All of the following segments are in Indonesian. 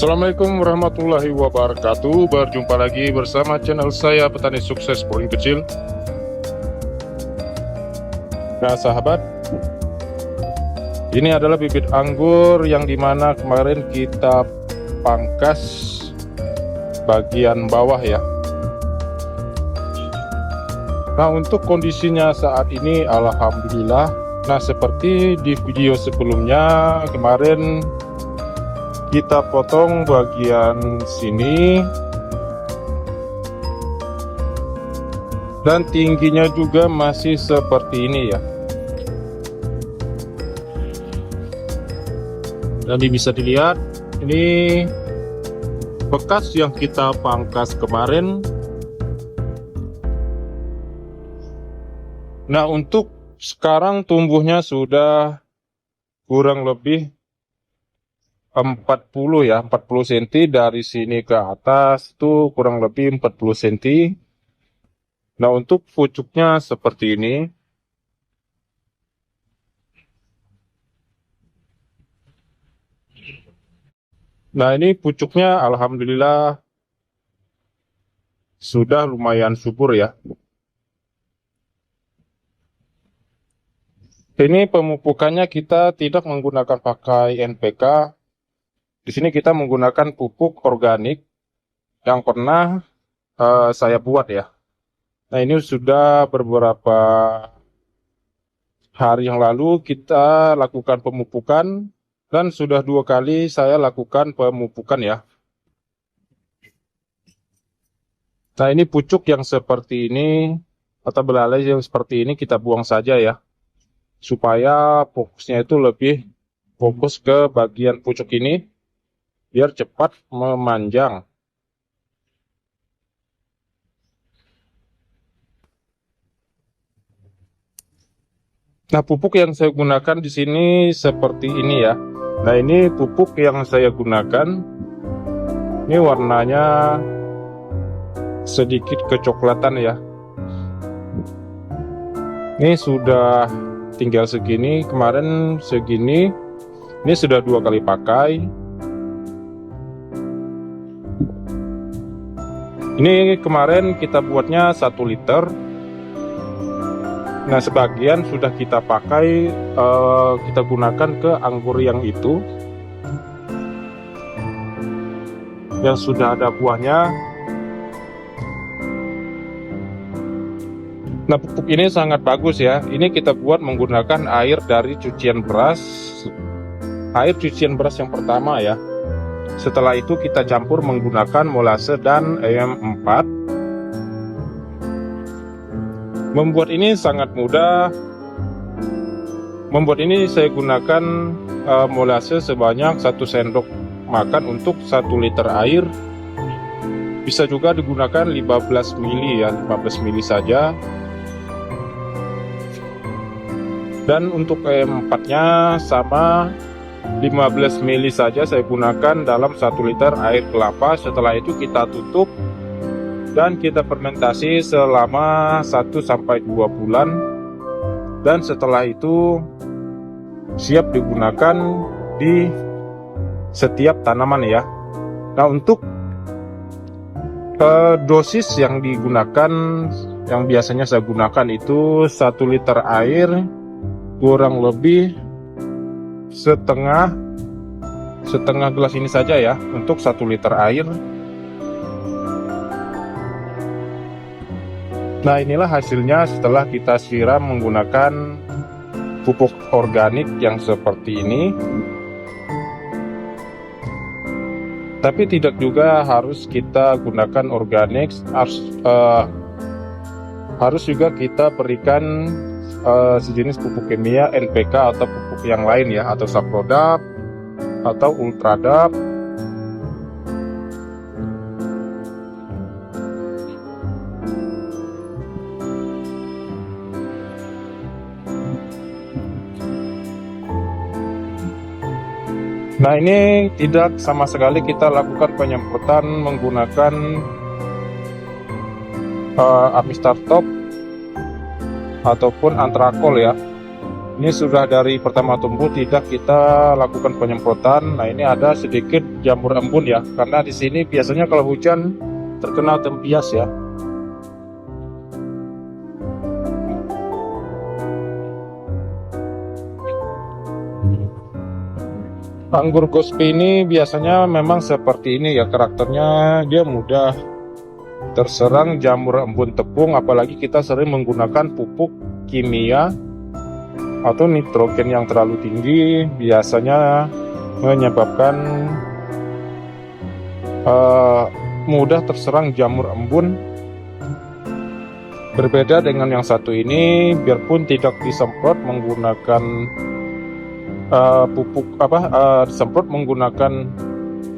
Assalamualaikum warahmatullahi wabarakatuh. Berjumpa lagi bersama channel saya Petani Sukses Poin Kecil. Nah sahabat, ini adalah bibit anggur yang dimana kemarin kita pangkas bagian bawah ya. Nah untuk kondisinya saat ini alhamdulillah. Nah seperti di video sebelumnya kemarin kita potong bagian sini dan tingginya juga masih seperti ini ya. Dan bisa dilihat ini bekas yang kita pangkas kemarin. Nah untuk sekarang tumbuhnya sudah kurang lebih 40 ya, 40 cm dari sini ke atas itu kurang lebih 40 cm. Nah untuk pucuknya seperti ini. Nah ini pucuknya alhamdulillah sudah lumayan subur ya. Ini pemupukannya kita tidak menggunakan pakai NPK. Di sini kita menggunakan pupuk organik yang pernah saya buat ya. Nah ini sudah beberapa hari yang lalu kita lakukan pemupukan dan sudah 2 kali saya lakukan pemupukan ya. Nah ini pucuk yang seperti ini atau belalai yang seperti ini kita buang saja ya, supaya fokusnya itu lebih fokus ke bagian pucuk ini biar cepat memanjang. Nah, pupuk yang saya gunakan di sini seperti ini ya. Nah, ini pupuk yang saya gunakan. Ini warnanya sedikit kecoklatan ya. Ini sudah tinggal segini, kemarin segini. Ini sudah 2 kali pakai. Ini kemarin kita buatnya 1 liter. Nah sebagian sudah kita pakai, kita gunakan ke anggur yang itu yang sudah ada buahnya. Nah pupuk ini sangat bagus ya. Ini kita buat menggunakan air dari cucian beras. Air cucian beras yang pertama ya. Setelah itu kita campur menggunakan molase dan EM4. Membuat ini sangat mudah. Membuat ini saya gunakan molase sebanyak 1 sendok makan untuk 1 liter air. Bisa juga digunakan 15 ml ya, 15 ml saja. Dan untuk EM4-nya sama 15 ml saja saya gunakan dalam 1 liter air kelapa. Setelah itu kita tutup dan kita fermentasi selama 1-2 bulan. Dan setelah itu siap digunakan di setiap tanaman ya. Nah untuk dosis yang digunakan, yang biasanya saya gunakan itu 1 liter air kurang lebih setengah gelas ini saja ya untuk 1 liter air. Nah inilah hasilnya setelah kita siram menggunakan pupuk organik yang seperti ini. Tapi tidak juga harus kita gunakan organik, harus juga kita berikan sejenis pupuk kimia NPK atau pupuk yang lain ya, atau Saprodap atau Ultradap. Nah ini tidak sama sekali kita lakukan penyemprotan menggunakan Amistar Top ataupun Antrakol ya. Ini sudah dari pertama tumbuh tidak kita lakukan penyemprotan. Nah, ini ada sedikit jamur embun ya, karena di sini biasanya kalau hujan terkena tempias ya. Anggur Gospi ini biasanya memang seperti ini ya karakternya, dia mudah terserang jamur embun tepung, apalagi kita sering menggunakan pupuk kimia atau nitrogen yang terlalu tinggi, biasanya menyebabkan mudah terserang jamur embun. Berbeda dengan yang satu ini, biarpun tidak disemprot menggunakan pupuk disemprot menggunakan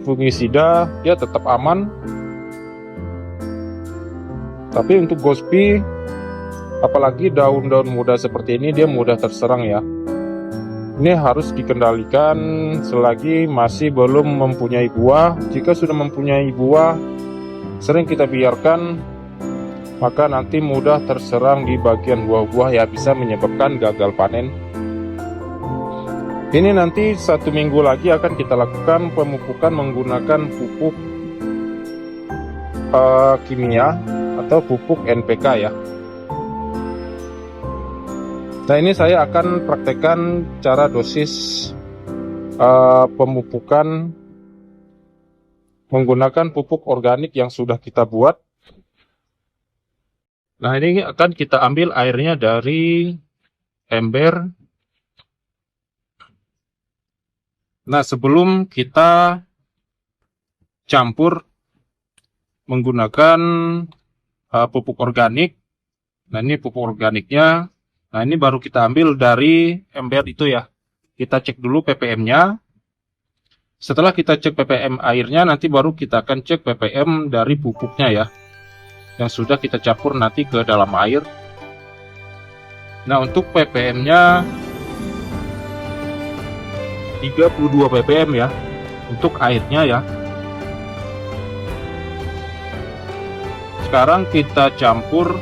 fungisida, dia tetap aman. Tapi untuk Gospi, apalagi daun-daun muda seperti ini, dia mudah terserang ya. Ini harus dikendalikan selagi masih belum mempunyai buah. Jika sudah mempunyai buah, sering kita biarkan, maka nanti mudah terserang di bagian buah-buah ya, bisa menyebabkan gagal panen. Ini nanti 1 minggu lagi akan kita lakukan pemupukan menggunakan pupuk kimia atau pupuk NPK ya. Nah, ini saya akan praktekkan cara dosis pemupukan menggunakan pupuk organik yang sudah kita buat. Nah, ini akan kita ambil airnya dari ember. Nah, sebelum kita campur menggunakan pupuk organik, nah ini pupuk organiknya, nah ini baru kita ambil dari ember itu ya. Kita cek dulu ppm-nya. Setelah kita cek ppm airnya, nanti baru kita akan cek ppm dari pupuknya ya, yang sudah kita campur nanti ke dalam air. Nah, untuk ppm-nya 32 ppm ya untuk airnya ya. Sekarang kita campur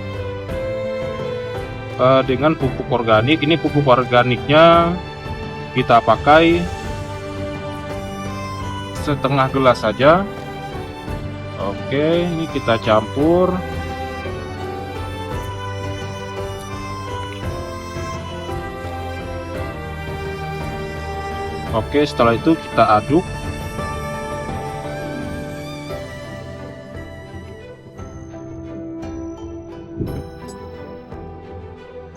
dengan pupuk organik. Ini pupuk organiknya kita pakai setengah gelas saja. Oke, ini kita campur. Oke, setelah itu kita aduk.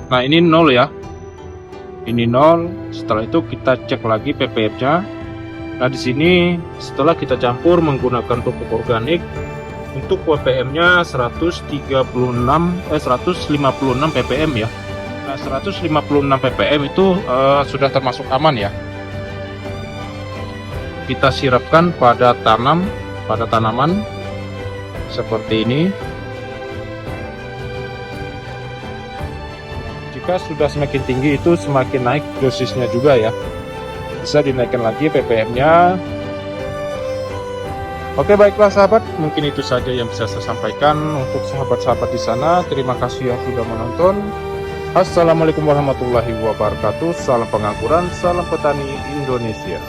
Nah, ini 0 ya. Ini 0. Setelah itu kita cek lagi ppm-nya. Nah, di sini setelah kita campur menggunakan pupuk organik, untuk ppm-nya 156 ppm ya. Nah, 156 ppm itu sudah termasuk aman ya. Kita sirapkan pada tanaman seperti ini. Jika sudah semakin tinggi, itu semakin naik dosisnya juga ya, bisa dinaikkan lagi ppm-nya. Oke, baiklah sahabat, mungkin itu saja yang bisa saya sampaikan untuk sahabat-sahabat di sana. Terima kasih yang sudah menonton. Assalamualaikum warahmatullahi wabarakatuh. Salam pengangguran, salam petani Indonesia.